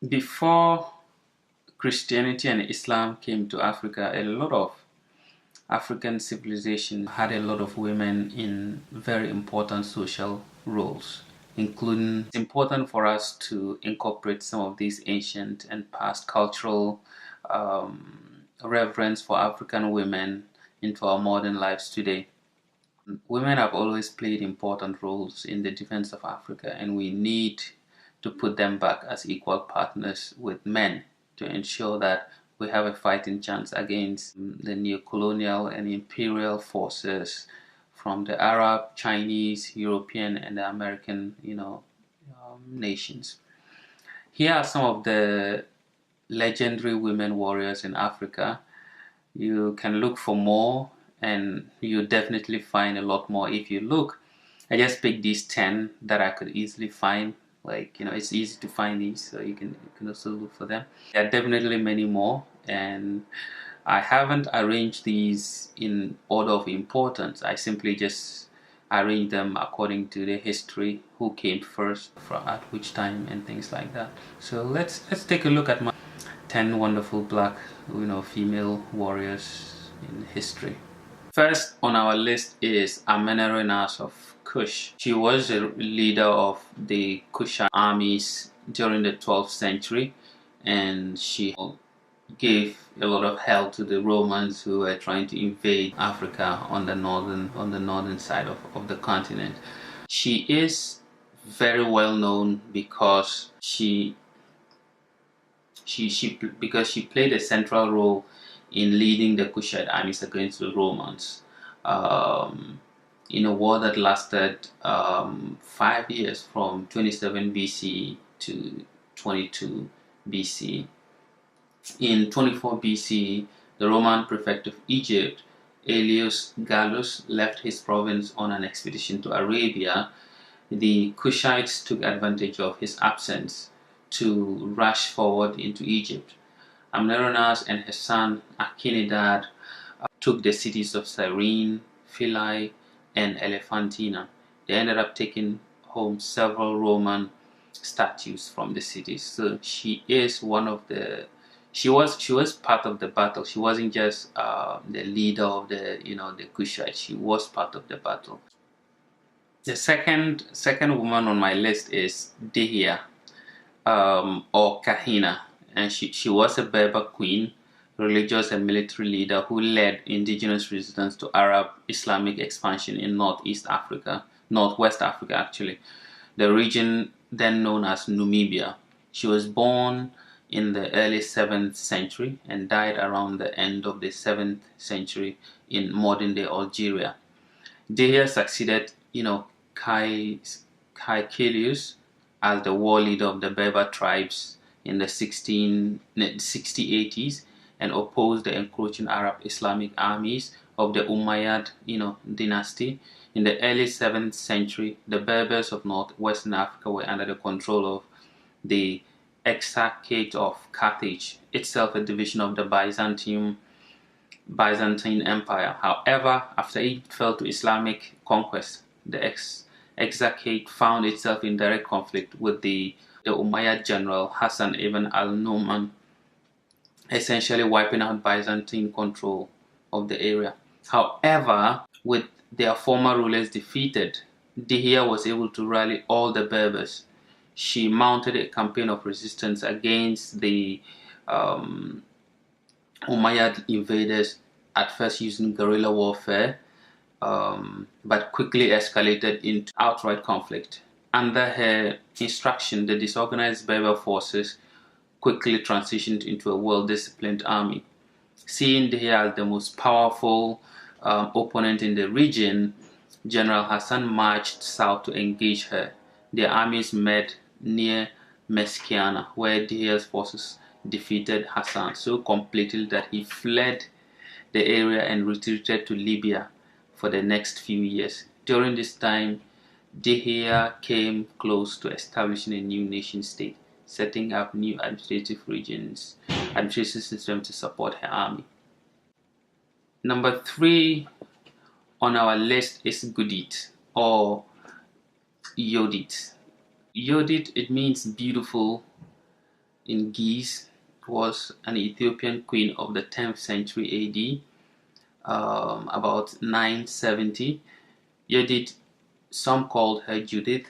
Before Christianity and Islam came to Africa, a lot of African civilization had a lot of women in very important social roles, including it's important for us to incorporate some of these ancient and past cultural reverence for African women into our modern lives today. Women have always played important roles in the defense of Africa, and we need to put them back as equal partners with men to ensure that we have a fighting chance against the neo-colonial and imperial forces from the Arab, Chinese, European, and the American, nations. Here are some of the legendary women warriors in Africa. You can look for more, and you definitely find a lot more if you look. I just picked these 10 that I could easily find. It's easy to find these, so you can also look for them. There are definitely many more, and I haven't arranged these in order of importance. I simply just arrange them according to the history, who came first, from at which time, and things like that. So let's take a look at my 10 wonderful black, female warriors in history. First on our list is Amenerenas of Kush. She was a leader of the Kushite armies during the 12th century, and she gave a lot of help to the Romans who were trying to invade Africa on the northern side of the continent. She is very well known because because she played a central role in leading the Kushite armies against the Romans in a war that lasted 5 years, from 27 BC to 22 BC. In 24 BC, the Roman prefect of Egypt, Aelius Gallus, left his province on an expedition to Arabia. The Kushites took advantage of his absence to rush forward into Egypt. Amneronas and his son Akinidad took the cities of Cyrene, Philae, and Elephantina. They ended up taking home several Roman statues from the cities. So she is one of the. She was part of the battle. She wasn't just the leader of the Kushites. She was part of the battle. The second woman on my list is Dihya, or Kahina, and she was a Berber queen, religious and military leader who led indigenous resistance to Arab Islamic expansion in northwest Africa actually, the region then known as Namibia. She was born in the early 7th century and died around the end of the 7th century in modern-day Algeria. Dihya succeeded, Caecilius as the war leader of the Berber tribes in the 1680s, and opposed the encroaching Arab Islamic armies of the Umayyad dynasty. In the early 7th century, the Berbers of northwestern Africa were under the control of the Exarchate of Carthage, itself a division of the Byzantine Empire. However, after it fell to Islamic conquest, the Exarchate found itself in direct conflict with the Umayyad general Hassan ibn al-Nu'man, essentially wiping out Byzantine control of the area. However, with their former rulers defeated, Dihya was able to rally all the Berbers. She mounted a campaign of resistance against the Umayyad invaders, at first using guerrilla warfare, but quickly escalated into outright conflict. Under her instruction, the disorganized Berber forces quickly transitioned into a well-disciplined army. Seeing Dihya as the most powerful opponent in the region, General Hassan marched south to engage her. Their armies met near Meskiana, where Dihya's forces defeated Hassan so completely that he fled the area and retreated to Libya for the next few years. During this time, Dihya came close to establishing a new nation state, setting up new administrative system to support her army. Number 3 on our list is Gudit, or Yodit. Yodit, it means beautiful, in Ge'ez, was an Ethiopian queen of the 10th century AD, about 970. Yedid, some called her Judith,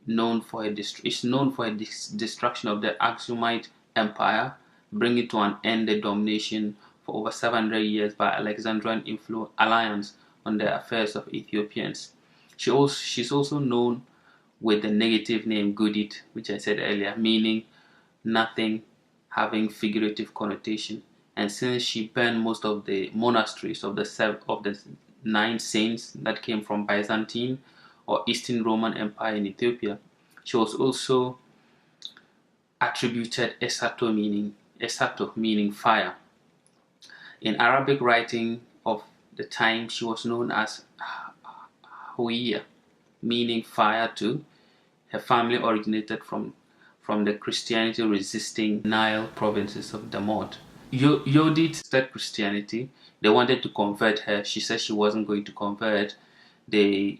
is known for her destruction of the Aksumite Empire, bringing to an end the domination for over 700 years by Alexandrian alliance on the affairs of Ethiopians. She's also known with the negative name Gudit, which I said earlier, meaning nothing, having figurative connotation. And since she burned most of the monasteries of the 9 saints that came from Byzantine or Eastern Roman Empire in Ethiopia, she was also attributed Esato, meaning fire. In Arabic writing of the time, she was known as Huiya, meaning fire too. Her family originated from the Christianity resisting Nile provinces of Damod. Yodit started Christianity. They wanted to convert her. She said she wasn't going to convert. They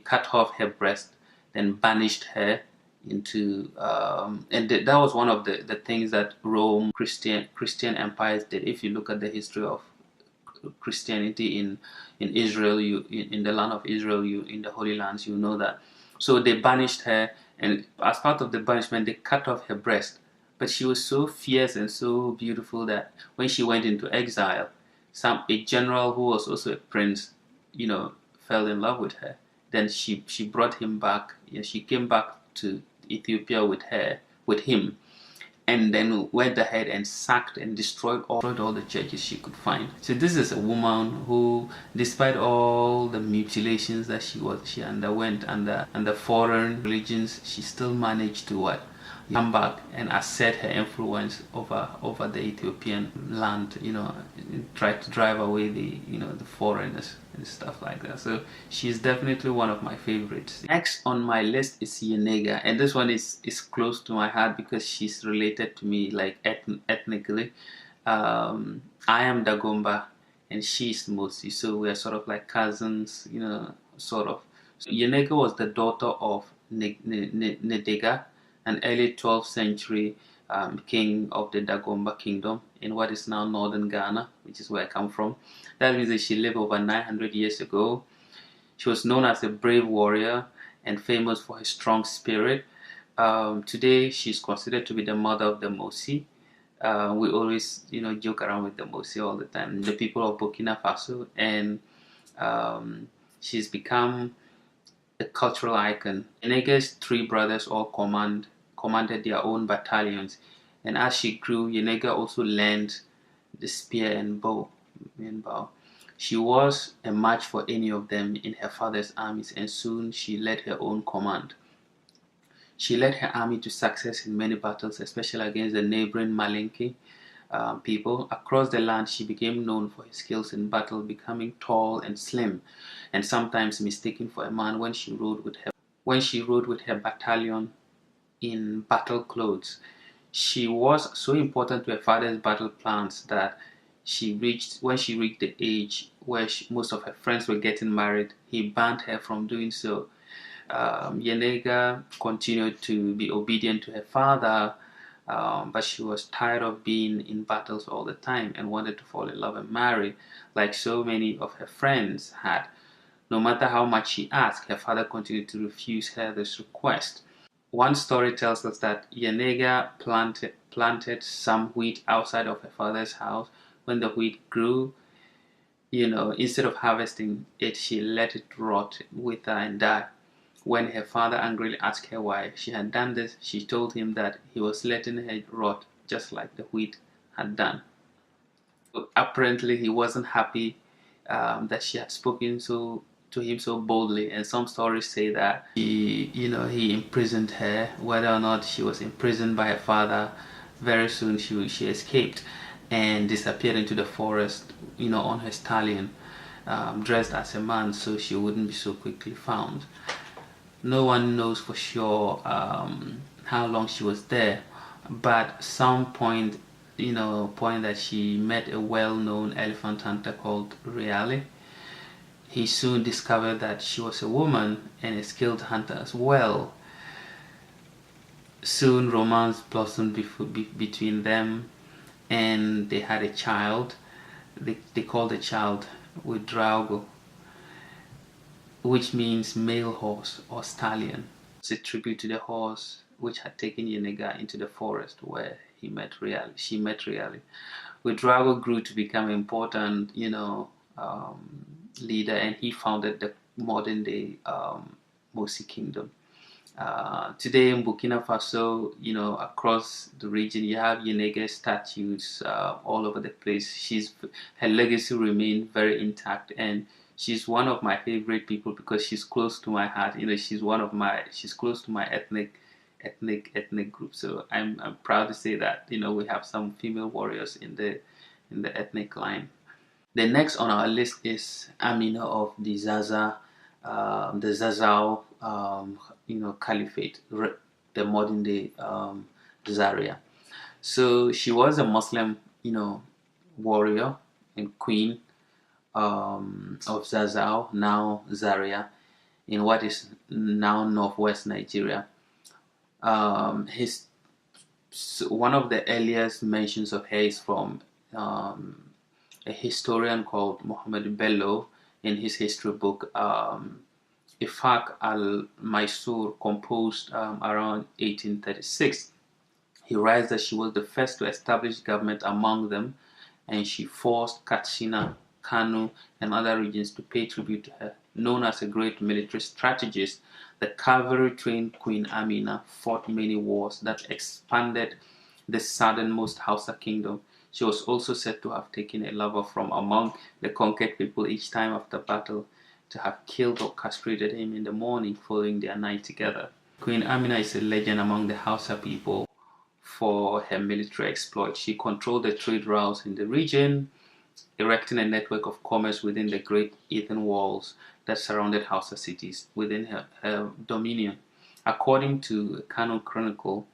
cut off her breast, then banished her into that was one of the things that Rome Christian empires did. If you look at the history of Christianity in Israel, in the land of Israel, in the Holy Lands, you know that. So they banished her, and as part of the banishment, they cut off her breast. But she was so fierce and so beautiful that when she went into exile, a general who was also a prince, fell in love with her. Then she brought him back. She came back to Ethiopia with him, and then went ahead and sacked and destroyed all the churches she could find. So this is a woman who, despite all the mutilations that she underwent under foreign religions, she still managed to come back and assert her influence over the Ethiopian land, try to drive away the foreigners and stuff like that. So she's definitely one of my favorites. Next on my list is Yenega, and this one is close to my heart because she's related to me like ethnically. I am Dagomba and she's Mosi, so we're sort of like cousins, sort of. So Yenega was the daughter of Nedega, an early 12th century king of the Dagomba kingdom in what is now northern Ghana, which is where I come from. That means that she lived over 900 years ago. She was known as a brave warrior and famous for her strong spirit. Today, she's considered to be the mother of the Mosi. We always, joke around with the Mosi all the time, the people of Burkina Faso, and she's become a cultural icon. Yenega's 3 brothers all commanded their own battalions, and as she grew, Yenega also learned the spear and bow. She was a match for any of them in her father's armies, and soon she led her own command. She led her army to success in many battles, especially against the neighboring Malinke people. Across the land, she became known for her skills in battle, becoming tall and slim, and sometimes mistaken for a man when she rode with her battalion in battle clothes. She was so important to her father's battle plans that when she reached the age where most of her friends were getting married, he banned her from doing so. Yenega continued to be obedient to her father, but she was tired of being in battles all the time and wanted to fall in love and marry, like so many of her friends had. No matter how much she asked, her father continued to refuse her this request. One story tells us that Yenega planted some wheat outside of her father's house. When the wheat grew, instead of harvesting it, she let it rot, wither, and die. When her father angrily asked her why she had done this, she told him that he was letting her rot just like the wheat had done. So apparently, he wasn't happy that she had spoken to him so boldly, and some stories say that he imprisoned her. Whether or not she was imprisoned by her father, very soon she escaped and disappeared into the forest, on her stallion, dressed as a man, so she wouldn't be so quickly found. No one knows for sure how long she was there, but some point that she met a well-known elephant hunter called Reale. He soon discovered that she was a woman and a skilled hunter as well. Soon romance blossomed between them, and they had a child. They called the child Ouedraogo, which means male horse or stallion. It's a tribute to the horse which had taken Yenega into the forest where she met Reali. Ouedraogo grew to become an important, leader, and he founded the modern day Mosi Kingdom. Today in Burkina Faso, across the region, you have Yenege statues all over the place. Her legacy remains very intact, and she's one of my favorite people because she's close to my heart. She's close to my ethnic group. So I'm proud to say that we have some female warriors in the ethnic line. The next on our list is Amina of the Zazao, Caliphate, the modern day Zaria. So she was a Muslim, warrior and queen of Zazao, now Zaria, in what is now northwest Nigeria. One of the earliest mentions of her is from a historian called Mohammed Bello in his history book Ifaq al-Maisur, composed around 1836. He writes that she was the first to establish government among them, and she forced Katsina, Kano, and other regions to pay tribute to her. Known as a great military strategist, the cavalry-trained Queen Amina fought many wars that expanded the southernmost Hausa kingdom. She was also said to have taken a lover from among the conquered people each time after battle, to have killed or castrated him in the morning following their night together. Queen Amina is a legend among the Hausa people for her military exploits. She controlled the trade routes in the region, erecting a network of commerce within the great earthen walls that surrounded Hausa cities within her dominion. According to Kano Chronicle,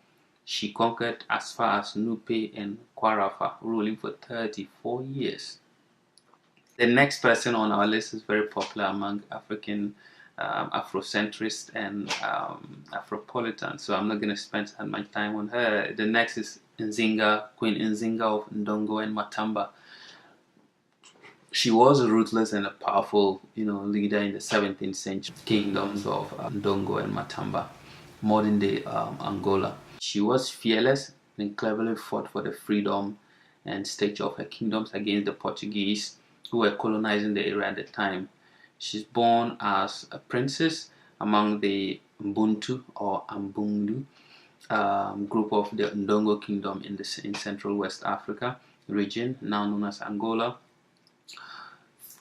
she conquered as far as Nupe and Kwarafa, ruling for 34 years. The next person on our list is very popular among African Afrocentrists and Afropolitans, so I'm not going to spend much time on her. The next is Nzinga, Queen Nzinga of Ndongo and Matamba. She was a ruthless and a powerful, leader in the 17th century kingdoms of Ndongo and Matamba, modern day Angola. She was fearless and cleverly fought for the freedom and stature of her kingdoms against the Portuguese, who were colonizing the area at the time. She's born as a princess among the Mbuntu or Ambundu group of the Ndongo Kingdom in Central West Africa region, now known as Angola.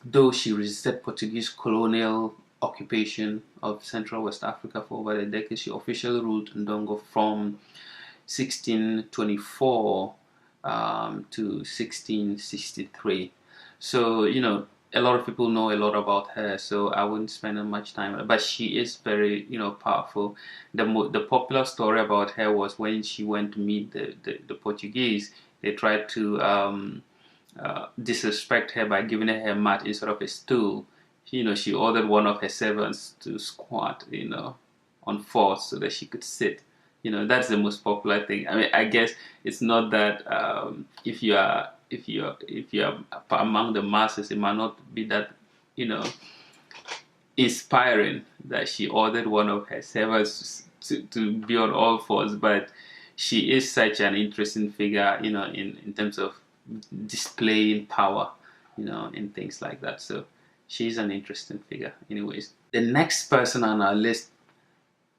Though she resisted Portuguese colonial occupation of Central West Africa for over a decade, she officially ruled Ndongo from 1624 to 1663. So, a lot of people know a lot about her, so I wouldn't spend much time. But she is very, powerful. The popular story about her was when she went to meet the Portuguese, they tried to disrespect her by giving her a mat instead of a stool. She ordered one of her servants to squat, on force so that she could sit. That's the most popular thing. I mean, I guess it's not that if you are among the masses, it might not be that inspiring that she ordered one of her servants to be on all fours. But she is such an interesting figure, in terms of displaying power, and things like that. So she's an interesting figure. Anyways, the next person on our list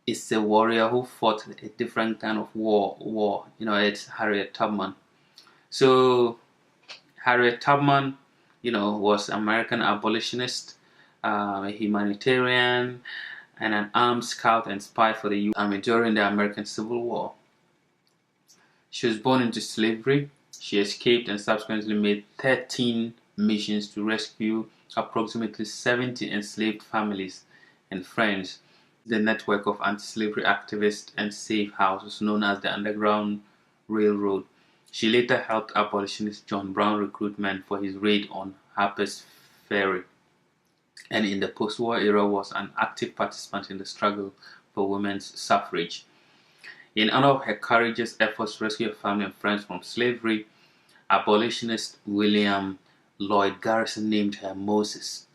is a warrior who fought a different kind of war. It's Harriet Tubman. So Harriet Tubman, was an American abolitionist, a humanitarian, and an armed scout and spy for the U.S. Army during the American Civil War. She was born into slavery. She escaped and subsequently made 13 missions to rescue approximately 70 enslaved families and friends. The network of anti-slavery activists and safe houses known as the Underground Railroad. She later helped abolitionist John Brown recruit men for his raid on Harper's Ferry, and in the post-war era was an active participant in the struggle for women's suffrage. In honor of her courageous efforts to rescue her family and friends from slavery, abolitionist William Lloyd Garrison named her Moses,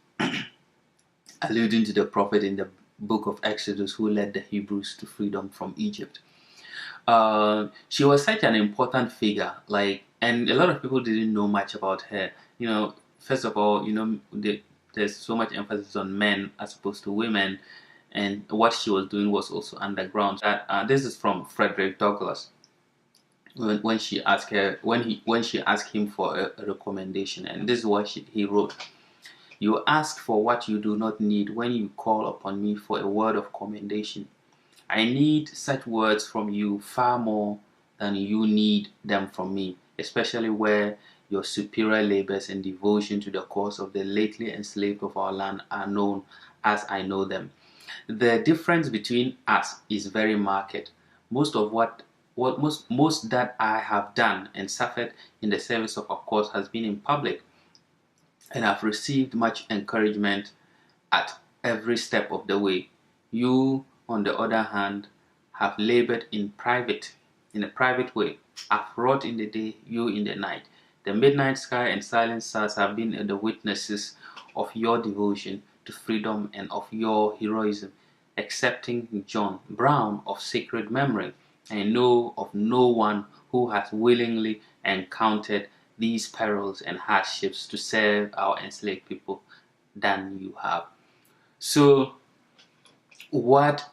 alluding to the prophet in the book of Exodus who led the Hebrews to freedom from Egypt. She was such an important figure, and a lot of people didn't know much about her. First of all, there's so much emphasis on men as opposed to women, and what she was doing was also underground. This is from Frederick Douglass. When she asked him for a recommendation, and this is what he wrote: "You ask for what you do not need when you call upon me for a word of commendation. I need such words from you far more than you need them from me, especially where your superior labors and devotion to the cause of the lately enslaved of our land are known as I know them. The difference between us is very marked. Most of most that I have done and suffered in the service of our cause has been in public, and I've received much encouragement at every step of the way. You, on the other hand, have labored in a private way. I've wrought in the day, you in the night. The midnight sky and silent stars have been the witnesses of your devotion to freedom and of your heroism, excepting John Brown of sacred memory. I know of no one who has willingly encountered these perils and hardships to serve our enslaved people than you have." So what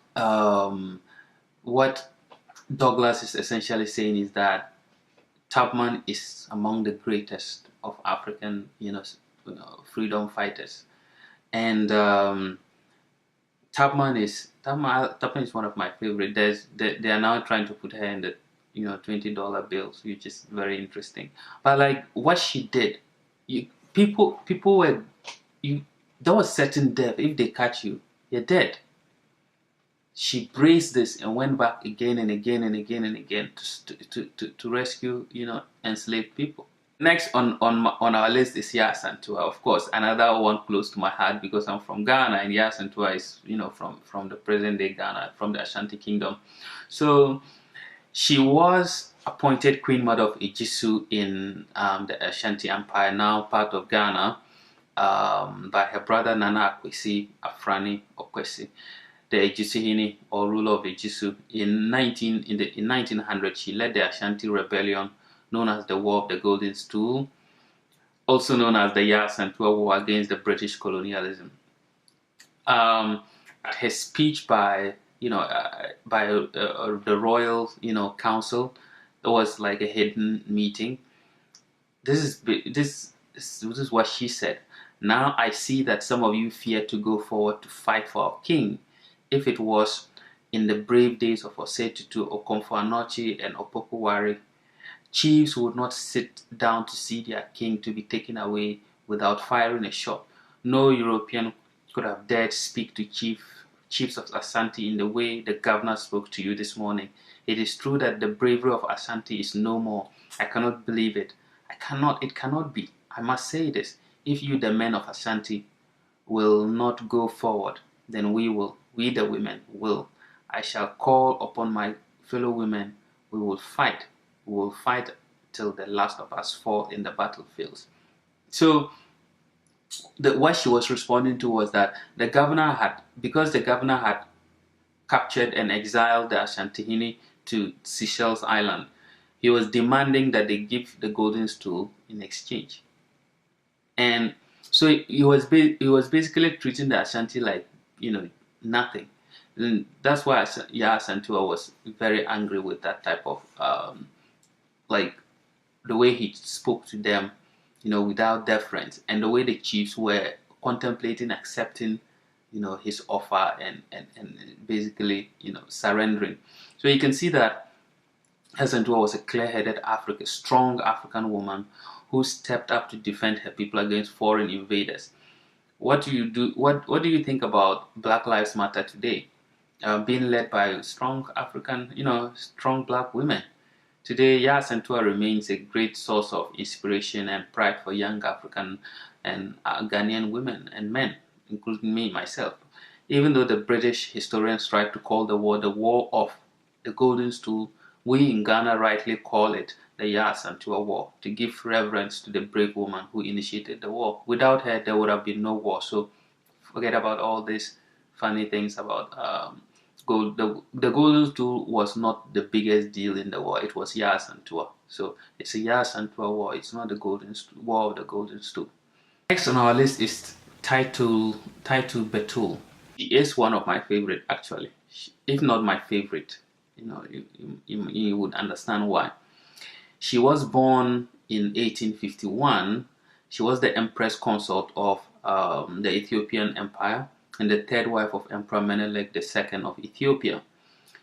Douglass is essentially saying is that Tubman is among the greatest of African, freedom fighters, and Tubman is one of my favorite. They are now trying to put her in the $20 bills, which is very interesting. But like what she did, people were there was certain death. If they catch you, you're dead. She braced this and went back again and again and again and again to rescue enslaved people. Next on our list is Yaa Asantewaa, of course, another one close to my heart because I'm from Ghana, and Yaa Asantewaa is from the present day Ghana, from the Ashanti Kingdom. So she was appointed Queen Mother of Ejisu in the Ashanti Empire, now part of Ghana, by her brother Nana Akwesi Afrani Okwesi, the Ejisuhene or ruler of Ejisu. In 1900, she led the Ashanti Rebellion, known as the War of the Golden Stool, also known as the Yaa Asantewaa War against the British colonialism. At her speech by the Royal Council, it was like a hidden meeting. This is what she said: "Now I see that some of you fear to go forward to fight for our king. If it was in the brave days of Osei-Tutu, Okomfo Anokye, and Opoku Ware, chiefs would not sit down to see their king to be taken away without firing a shot. No European could have dared speak to chiefs of Ashanti in the way the governor spoke to you this morning. It is true that the bravery of Ashanti is no more. I cannot believe it. It cannot be. I must say this. If you, the men of Ashanti, will not go forward, then we the women will. I shall call upon my fellow women. We will fight. We will fight till the last of us fall in the battlefields." So what she was responding to was that because the governor had captured and exiled the Asantehene to Seychelles Island, he was demanding that they give the golden stool in exchange. And so he was basically treating the Ashanti like nothing. And that's why Yaa Asantewaa was very angry with that type of the way he spoke to them, without deference, and the way the chiefs were contemplating accepting, his offer and basically, surrendering. So you can see that Asantewaa was a clear-headed strong African woman who stepped up to defend her people against foreign invaders. What do you think about Black Lives Matter today? Being led by strong strong black women. Today, Yaa Asantewaa remains a great source of inspiration and pride for young African and Ghanaian women and men, including me, myself. Even though the British historians tried to call the war of the Golden Stool, we in Ghana rightly call it the Yaa Asantewaa War, to give reverence to the brave woman who initiated the war. Without her, there would have been no war. So forget about all these funny things about gold. The Golden Stool was not the biggest deal in the war. It was Yaa Asantewaa. So it's a Yaa Asantewaa War. It's not the War of the Golden Stool. Next on our list is Taitu Betul. She is one of my favorite, actually, if not my favorite. You would understand why. She was born in 1851. She was the Empress Consort of the Ethiopian Empire and the third wife of Emperor Menelik II of Ethiopia.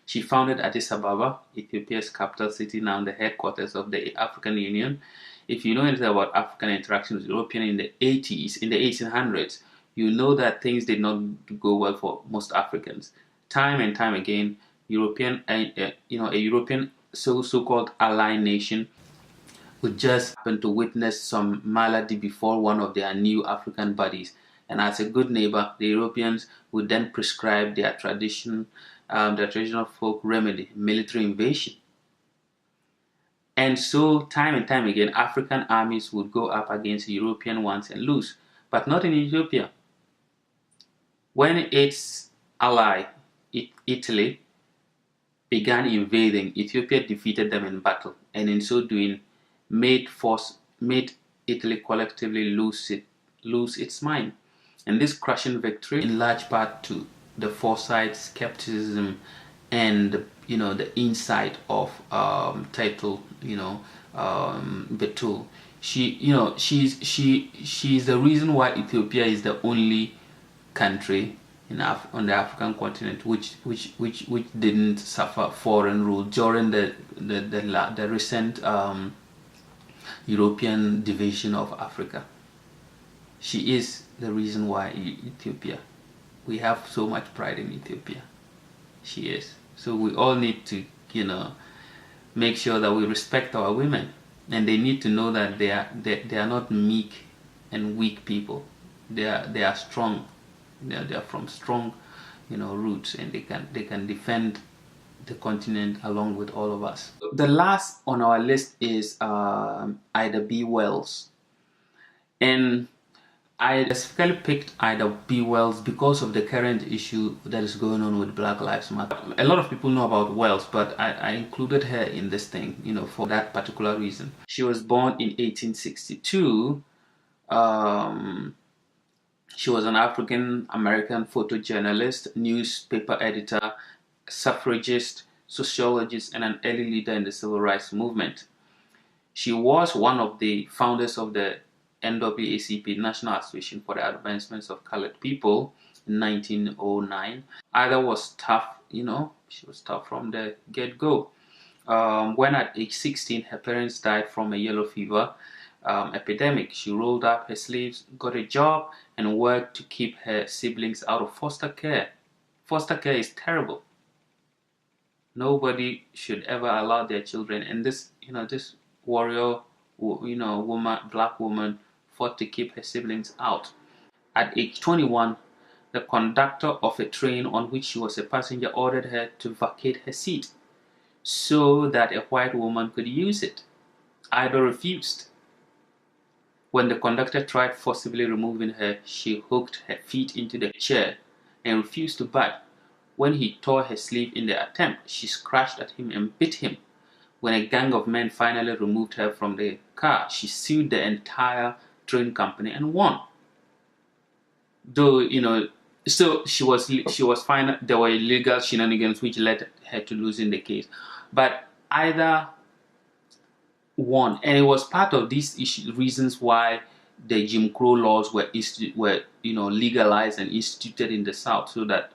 She founded Addis Ababa, Ethiopia's capital city, now the headquarters of the African Union. If you know anything about African interaction with European in the 1800s, you know that things did not go well for most Africans. Time and time again, a European so-called ally nation would just happen to witness some malady before one of their new African buddies. And as a good neighbor, the Europeans would then prescribe their traditional folk remedy, military invasion. And so, time and time again, African armies would go up against European ones and lose. But not in Ethiopia. When its ally, Italy, began invading, Ethiopia defeated them in battle, and in so doing, made Italy collectively lose its mind. And this crushing victory, in large part to the foresight, skepticism, and the insight of Taitu Betul. She's the reason why Ethiopia is the only country on the African continent which didn't suffer foreign rule during the recent European division of Africa. She is the reason why Ethiopia. We have so much pride in Ethiopia. She is. So we all need to, make sure that we respect our women, and they need to know that they are not meek and weak people. They are strong. They are from strong, roots, and they can defend the continent along with all of us. The last on our list is Ida B. Wells, and I specifically picked Ida B. Wells because of the current issue that is going on with Black Lives Matter. A lot of people know about Wells, but I included her in this thing, for that particular reason. She was born in 1862. She was an African-American photojournalist, newspaper editor, suffragist, sociologist, and an early leader in the civil rights movement. She was one of the founders of the NAACP, National Association for the Advancement of Colored People, in 1909. Ida was tough, she was tough from the get-go. When at age 16, her parents died from a yellow fever epidemic. She rolled up her sleeves, got a job, and worked to keep her siblings out of foster care. Foster care is terrible. Nobody should ever allow their children, and this warrior, black woman, fought to keep her siblings out. At age 21, the conductor of a train on which she was a passenger ordered her to vacate her seat so that a white woman could use it. Ida refused. When the conductor tried forcibly removing her, she hooked her feet into the chair and refused to budge. When he tore her sleeve in the attempt, she scratched at him and bit him. When a gang of men finally removed her from the car, she sued the entire train company and won. Though, so she was fine. There were illegal shenanigans which led her to losing the case. But Ida won, and it was part of these reasons why the Jim Crow laws were legalized and instituted in the South, so that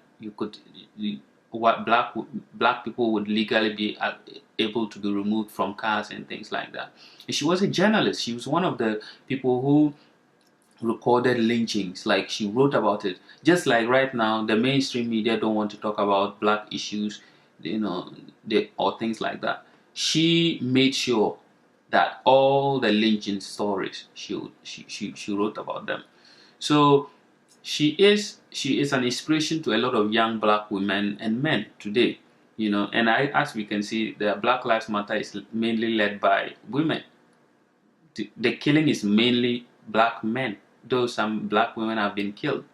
black people would legally be able to be removed from cars and things like that. And she was a journalist. She was one of the people who recorded lynchings. Like, she wrote about it. Just like right now, the mainstream media don't want to talk about black issues, or things like that. She made sure that all the lynching stories, she wrote about them. So she is an inspiration to a lot of young black women and men today. you know. And as we can see, the Black Lives Matter is mainly led by women. The killing is mainly black men, though some black women have been killed,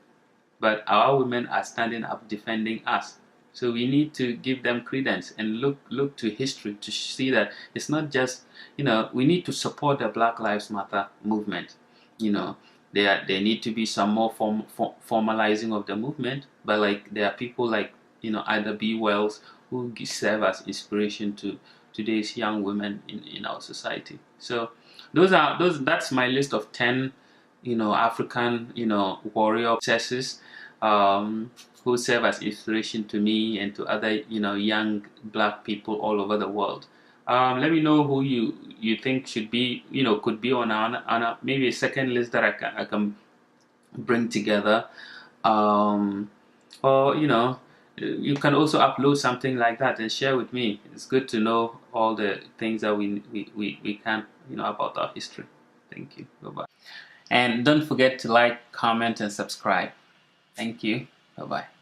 but our women are standing up defending us. So we need to give them credence and look to history to see that it's not just, you know, we need to support the Black Lives Matter movement. You know, there need to be some more formalizing of the movement, but like there are people like, you know, Ida B. Wells who serve as inspiration to today's young women in our society. So that's my list of 10, you know, African, you know, warrior princesses, who serve as inspiration to me and to other, you know, young black people all over the world. Let me know who you think should be, you know, could be on maybe a second list that I can bring together. Or, you know, you can also upload something like that and share with me. It's good to know all the things that we can, you know, about our history. Thank you. Bye bye. And don't forget to like, comment, and subscribe. Thank you. Bye bye.